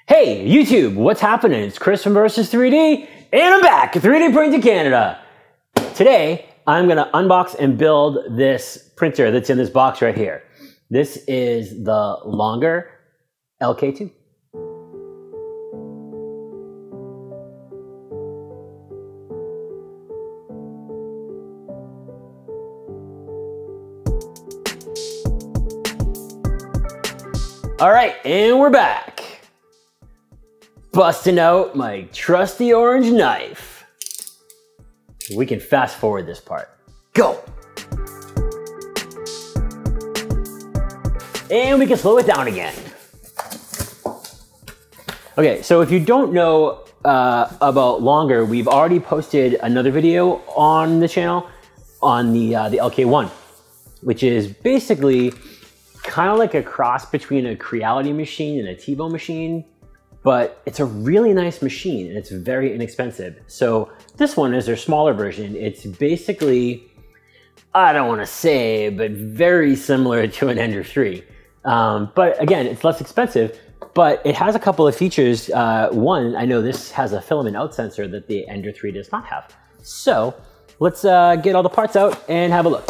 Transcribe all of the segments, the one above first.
Hey YouTube, what's happening? It's Chris from Versus 3D, and I'm back at 3D Printing Canada. Today, I'm gonna unbox and build this printer that's in this box right here. This is the Longer LK2. All right, and we're back. Busting out my trusty orange knife. We can fast forward this part. Go! And we can slow it down again. Okay, so if you don't know about Longer, we've already posted another video on the channel on the LK1, which is basically kind of like a cross between a Creality machine and a TiVo machine, but it's a really nice machine and it's very inexpensive. So this one is their smaller version. It's basically, I don't want to say, but very similar to an Ender 3. But again, it's less expensive, but it has a couple of features. One, I know this has a filament out sensor that the Ender 3 does not have. So let's get all the parts out and have a look.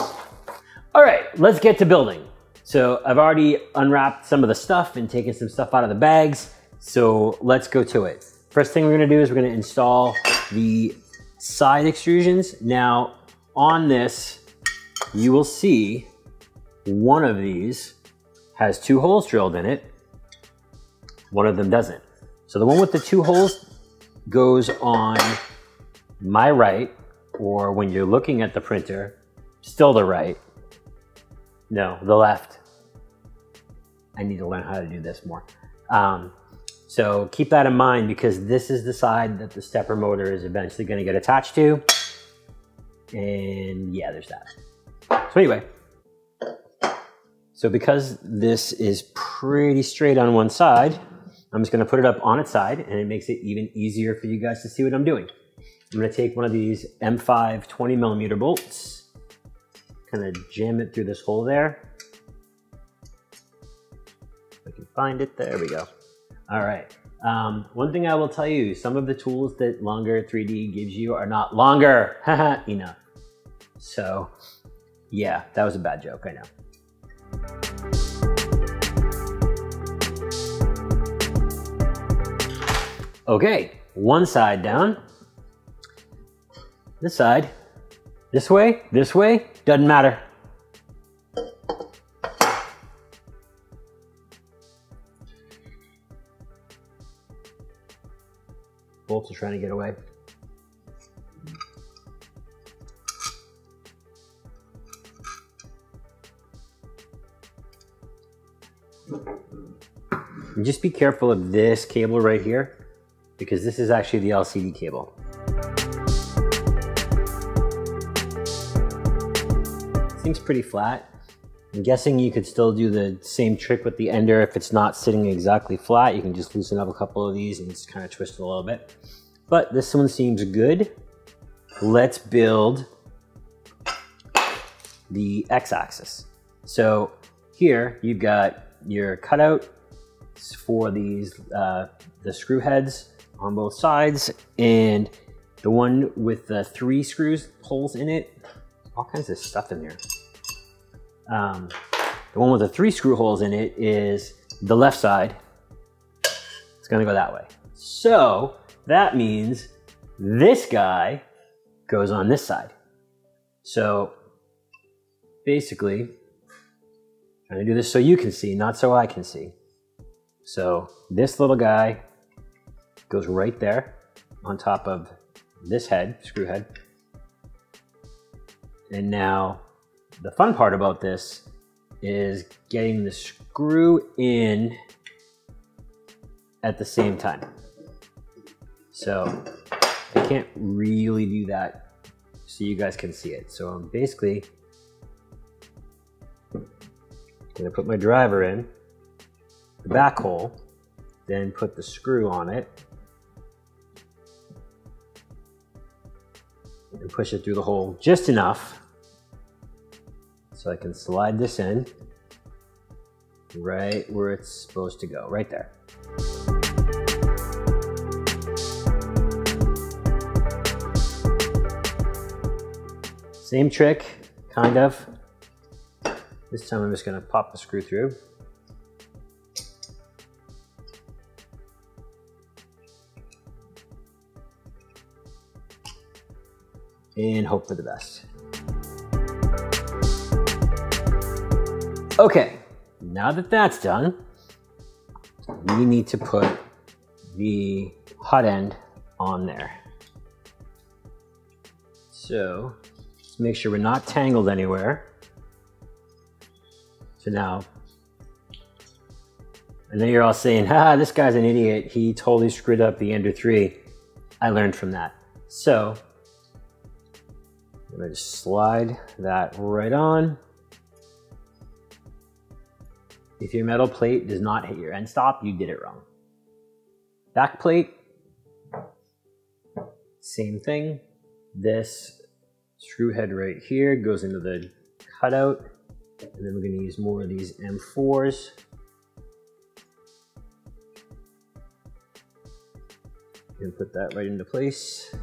All right, let's get to building. So I've already unwrapped some of the stuff and taken some stuff out of the bags. So let's go to it. First thing we're gonna do is we're gonna install the side extrusions. Now on this, you will see one of these has 2 holes drilled in it. One of them doesn't. So the one with the 2 holes goes on my right, or when you're looking at the printer, still the right. No, the left. I need to learn how to do this more. So keep that in mind because this is the side that the stepper motor is eventually going to get attached to. And yeah, there's that. So anyway, so because this is pretty straight on one side, I'm just going to put it up on its side and it makes it even easier for you guys to see what I'm doing. I'm going to take one of these M5 20mm bolts. Kind of jam it through this hole there. If I can find it, there we go. All right. One thing I will tell you, some of the tools that Longer 3D gives you are not longer enough. So yeah, that was a bad joke, I know. Okay, one side down. This side. This way, doesn't matter. Bolts are trying to get away. And just be careful of this cable right here, because this is actually the LCD cable. Seems pretty flat. I'm guessing you could still do the same trick with the Ender. If it's not sitting exactly flat, you can just loosen up a couple of these and just kind of twist it a little bit. But this one seems good. Let's build the X-axis. So here you've got your cutout for these the screw heads on both sides, and the one with the 3 holes in it. All kinds of stuff in there. The one with the 3 screw holes in it is the left side. It's gonna go that way. So that means this guy goes on this side. So basically, I'm trying to do this so you can see, not so I can see. So this little guy goes right there on top of this head, screw head. And now the fun part about this is getting the screw in at the same time. So I can't really do that so you guys can see it. So I'm basically gonna put my driver in the back hole, then put the screw on it and push it through the hole just enough so I can slide this in right where it's supposed to go, right there. Same trick, kind of. This time I'm just gonna pop the screw through. And hope for the best. Okay, now that that's done, we need to put the hot end on there. So, let's make sure we're not tangled anywhere. So now, I know you're all saying, "Ha, this guy's an idiot. He totally screwed up the Ender 3. I learned from that. So, I'm gonna just slide that right on. If your metal plate does not hit your end stop, you did it wrong. Back plate, same thing. This screw head right here goes into the cutout, and then we're gonna use more of these M4s. And put that right into place.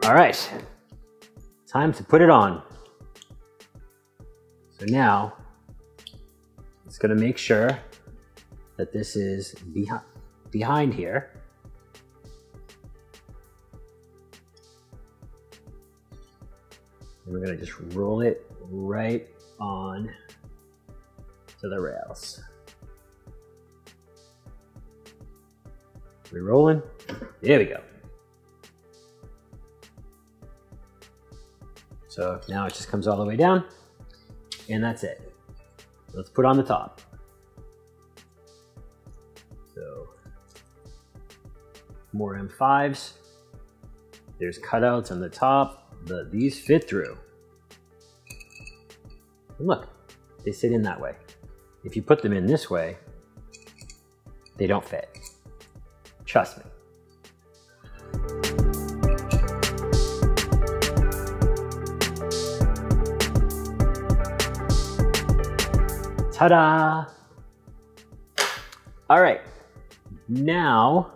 All right, time to put it on. So now, it's gonna make sure that this is behind here. And we're gonna just roll it right on to the rails. We're rolling, there we go. So now it just comes all the way down, and that's it. Let's put on the top. So, more M5s. There's cutouts on the top, but these fit through. And look, they sit in that way. If you put them in this way, they don't fit. Trust me. Ta-da! All right, now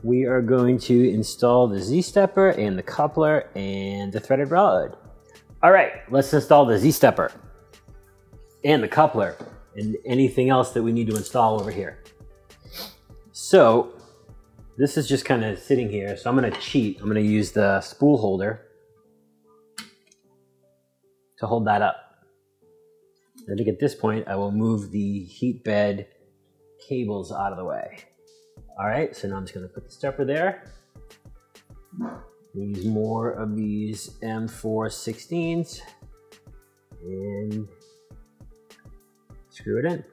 we are going to install the Z-stepper and the coupler and the threaded rod. All right, let's install the Z-stepper and the coupler and anything else that we need to install over here. So this is just kind of sitting here, so I'm gonna cheat. I'm gonna use the spool holder to hold that up. I think at this point, I will move the heat bed cables out of the way. All right, so now I'm just gonna put the stepper there. Use more of these M416s and screw it in.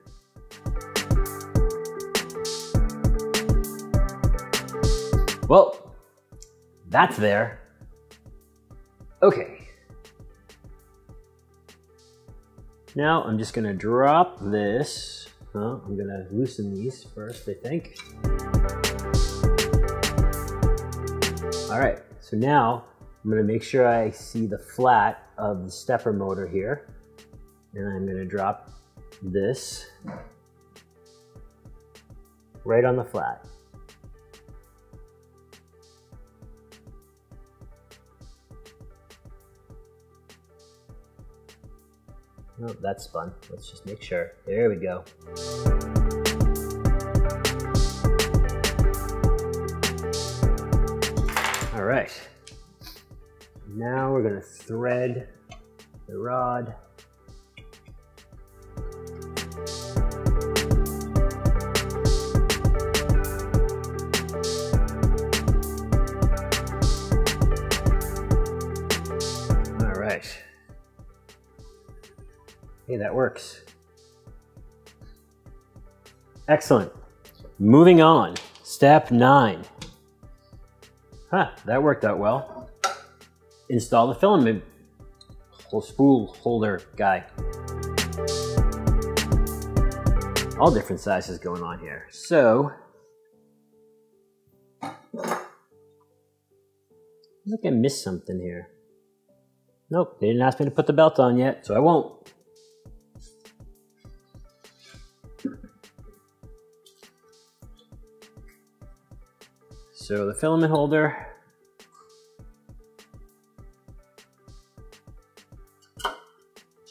Well, that's there. Okay. Now I'm just gonna drop this. Oh, I'm gonna loosen these first, I think. All right, so now I'm gonna make sure I see the flat of the stepper motor here. And I'm gonna drop this right on the flat. Oh, that's spun. Let's just make sure. There we go. All right. Now we're gonna thread the rod. All right. Hey, that works. Excellent. Moving on, step 9. Huh, that worked out well. Install the filament spool holder guy. All different sizes going on here. So, I think I missed something here. Nope, they didn't ask me to put the belt on yet, so I won't. So the filament holder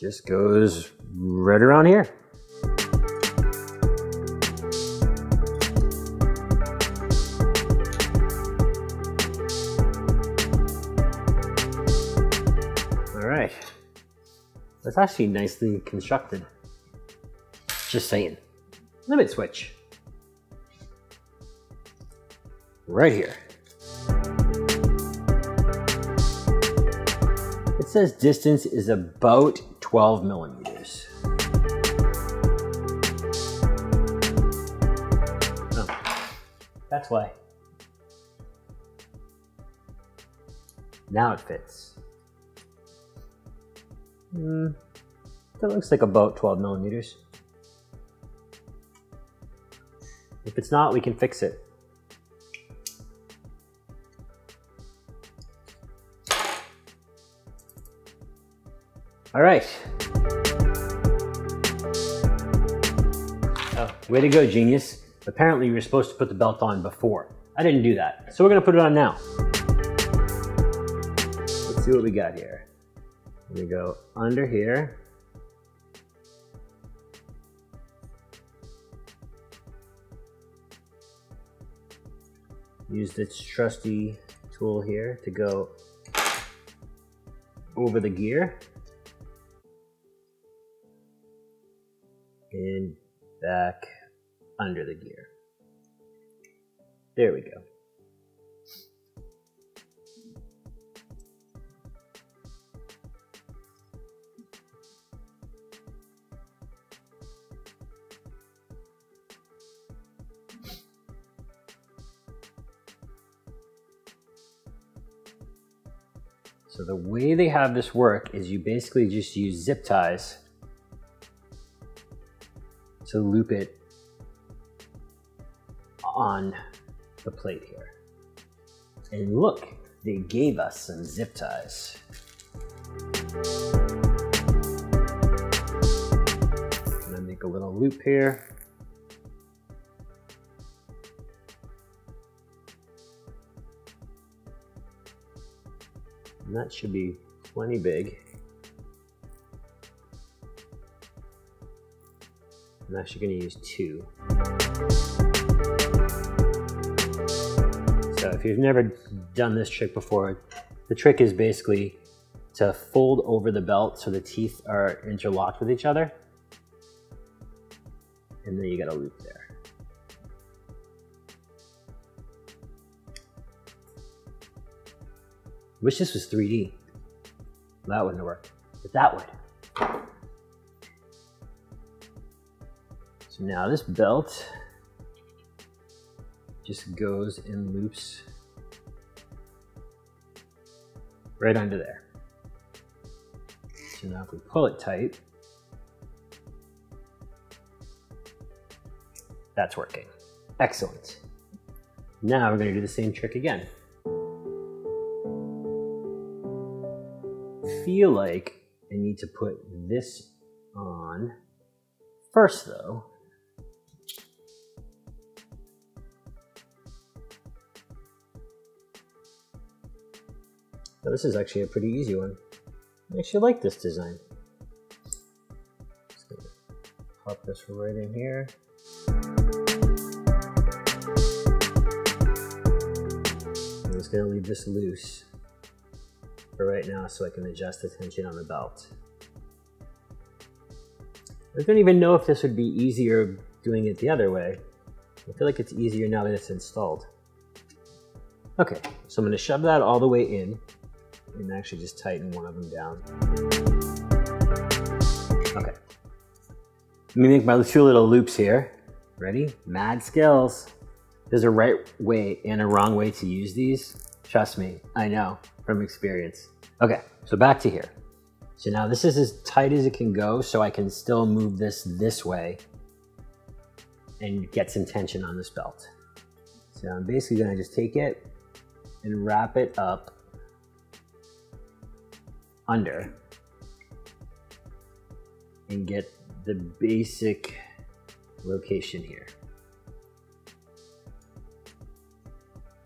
just goes right around here. All right, that's actually nicely constructed. Just saying. Limit switch. Right here. It says distance is about 12 millimeters. Oh, that's why. Now it fits. That looks like about 12 millimeters. If it's not, we can fix it. All right. Oh, way to go, genius. Apparently you were supposed to put the belt on before. I didn't do that, so we're gonna put it on now. Let's see what we got here. We go under here. Use this trusty tool here to go over the gear and back under the gear. There we go. So the way they have this work is you basically just use zip ties to loop it on the plate here. And look, they gave us some zip ties. I'm gonna make a little loop here. And that should be plenty big. I'm actually going to use 2. So if you've never done this trick before, the trick is basically to fold over the belt so the teeth are interlocked with each other. And then you got a loop there. Wish this was 3D. That wouldn't have worked, but that would. So now this belt just goes and loops right under there. So now if we pull it tight, that's working. Excellent. Now we're going to do the same trick again. Feel like I need to put this on first though. Now this is actually a pretty easy one. I actually like this design. Just gonna pop this right in here. I'm just gonna leave this loose for right now so I can adjust the tension on the belt. I don't even know if this would be easier doing it the other way. I feel like it's easier now that it's installed. Okay, so I'm going to shove that all the way in and actually just tighten one of them down. Okay. Let me make my 2 little loops here. Ready? Mad skills. There's a right way and a wrong way to use these. Trust me, I know from experience. Okay, so back to here. So now this is as tight as it can go, so I can still move this way and get some tension on this belt. So I'm basically gonna just take it and wrap it up under and get the basic location here.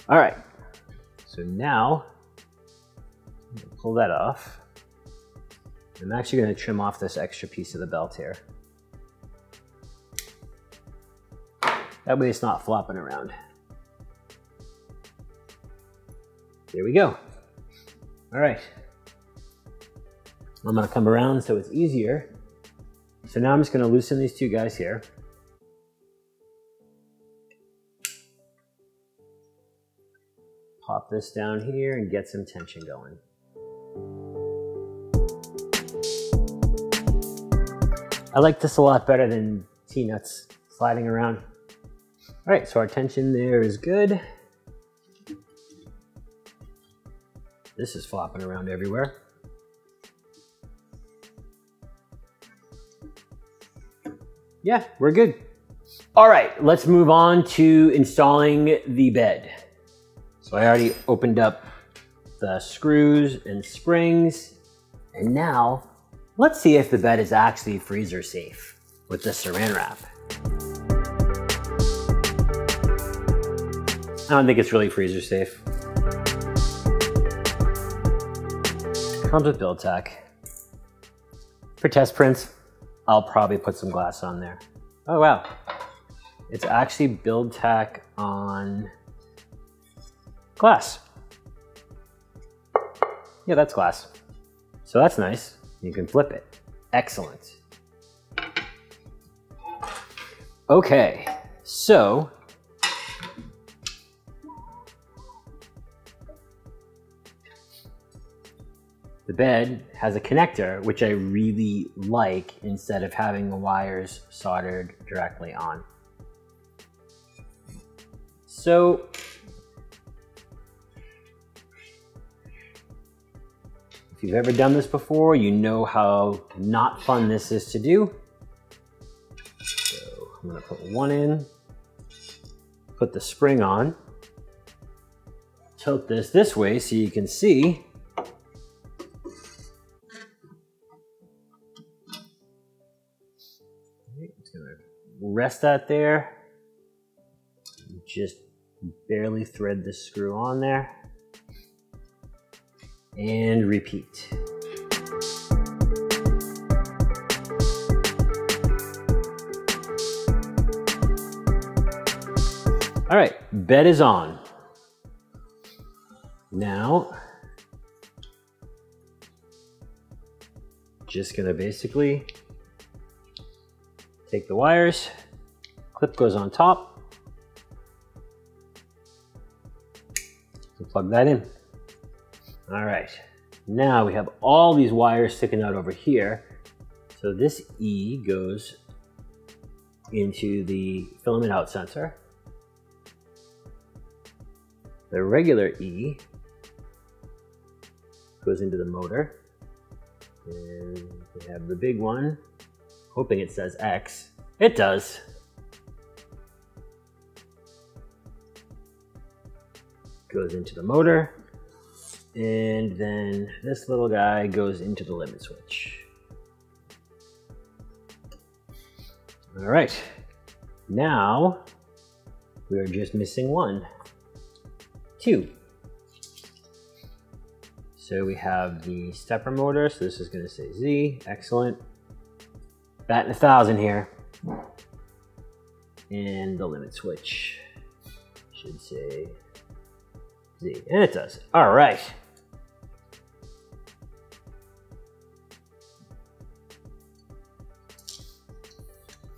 All right, so now pull that off. I'm actually going to trim off this extra piece of the belt here. That way it's not flopping around. There we go. All right. I'm going to come around so it's easier. So now I'm just going to loosen these two guys here. Pop this down here and get some tension going. I like this a lot better than T-nuts sliding around. All right, so our tension there is good. This is flopping around everywhere. Yeah, we're good. All right, let's move on to installing the bed. So I already opened up the screws and springs, and now let's see if the bed is actually freezer safe with the saran wrap. I don't think it's really freezer safe. Comes with build tack. For test prints, I'll probably put some glass on there. Oh wow, it's actually build tack on glass. Yeah, that's glass. So that's nice. You can flip it. Excellent. Okay, so the bed has a connector, which I really like, instead of having the wires soldered directly on. So if you've ever done this before, you know how not fun this is to do. So I'm going to put one in, put the spring on, tilt this way so you can see. It's going to rest that there. Just barely thread the screw on there. And repeat. All right, bed is on. Now, just gonna basically take the wires, clip goes on top, and plug that in. All right, now we have all these wires sticking out over here. So this E goes into the filament out sensor. The regular E goes into the motor. And we have the big one, hoping it says X. It does. Goes into the motor. And then this little guy goes into the limit switch. All right, now we are just missing one, two. So we have the stepper motor, so this is going to say Z, excellent. Batting 1,000 here. And the limit switch should say Z, and it does. All right.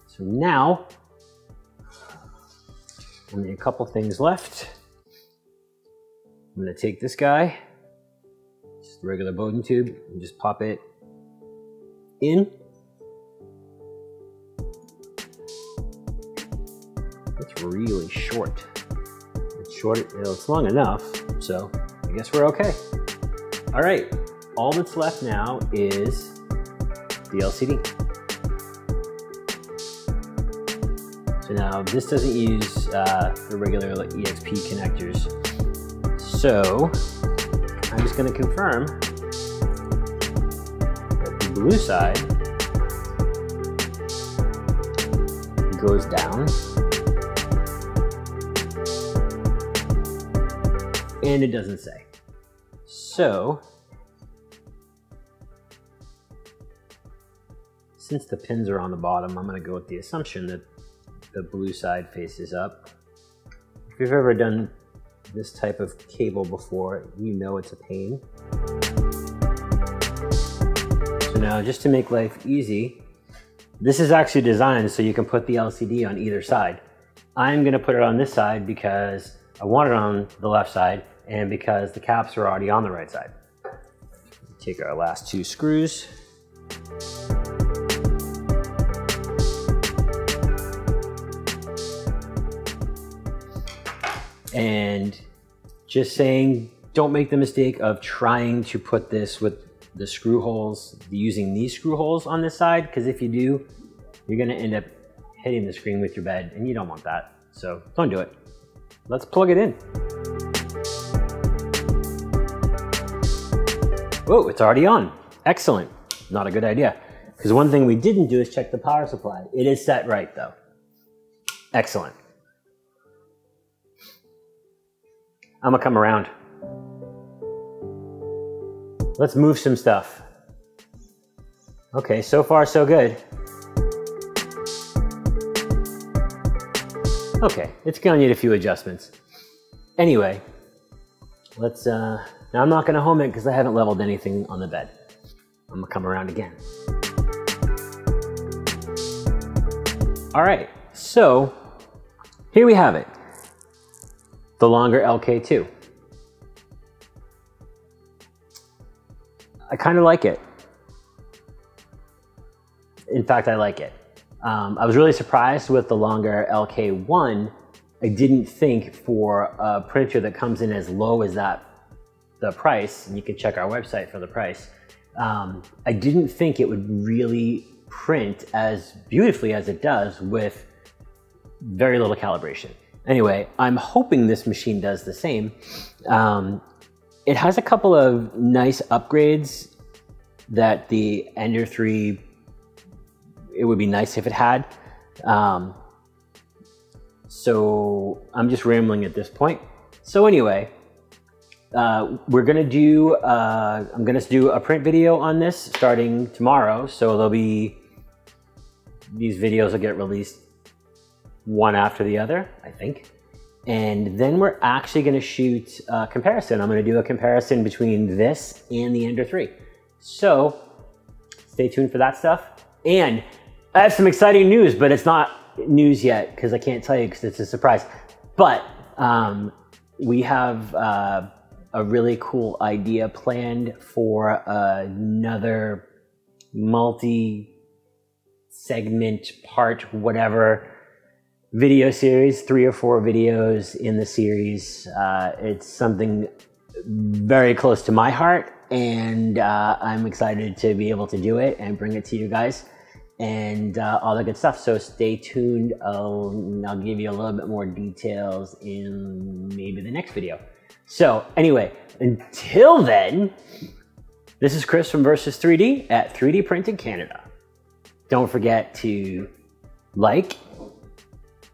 So now, only a couple things left. I'm going to take this guy, just a regular Bowden tube, and just pop it in. It's really short. It's short, it's long enough, so I guess we're okay. All right, all that's left now is the LCD. So now this doesn't use the regular EXP connectors. So I'm just going to confirm that the blue side goes down and it doesn't say. So since the pins are on the bottom, I'm going to go with the assumption that the blue side faces up. If you've ever done this type of cable before, you know it's a pain. So now, just to make life easy, this is actually designed so you can put the LCD on either side. I'm going to put it on this side because I want it on the left side and because the caps are already on the right side. Take our last 2 screws. And just saying, don't make the mistake of trying to put this with the screw holes, using these screw holes on this side, because if you do, you're going to end up hitting the screen with your bed, and you don't want that. So don't do it. Let's plug it in. Oh, it's already on. Excellent. Not a good idea, because one thing we didn't do is check the power supply. It is set right though. Excellent. I'm gonna come around. Let's move some stuff. Okay, so far so good. Okay, it's gonna need a few adjustments. Anyway, let's, now I'm not gonna home it because I haven't leveled anything on the bed. I'm gonna come around again. All right, so here we have it. The Longer LK2. I kind of like it. In fact, I like it. I was really surprised with the Longer LK1. I didn't think for a printer that comes in as low as that, the price, and you can check our website for the price. I didn't think it would really print as beautifully as it does with very little calibration. Anyway, I'm hoping this machine does the same. It has a couple of nice upgrades that the Ender 3, it would be nice if it had. So I'm just rambling at this point. So anyway, we're gonna do, I'm gonna do a print video on this starting tomorrow. So there'll be, these videos will get released one after the other, I think. And then we're actually gonna shoot a comparison. I'm gonna do a comparison between this and the Ender 3. So stay tuned for that stuff. And I have some exciting news, but it's not news yet because I can't tell you because it's a surprise. But we have a really cool idea planned for another multi-segment part, whatever, video series, 3 or 4 videos in the series. It's something very close to my heart, and I'm excited to be able to do it and bring it to you guys and all the good stuff. So stay tuned. I'll give you a little bit more details in maybe the next video. So anyway, until then, this is Chris from Versus 3D at 3D Printing Canada. Don't forget to like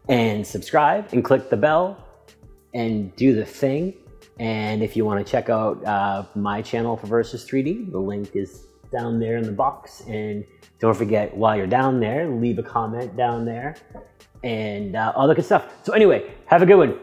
and subscribe and click the bell and do the thing. And if you want to check out my channel for Versus 3D, the link is down there in the box. And don't forget, while you're down there, leave a comment down there and all the good stuff. So anyway, have a good one.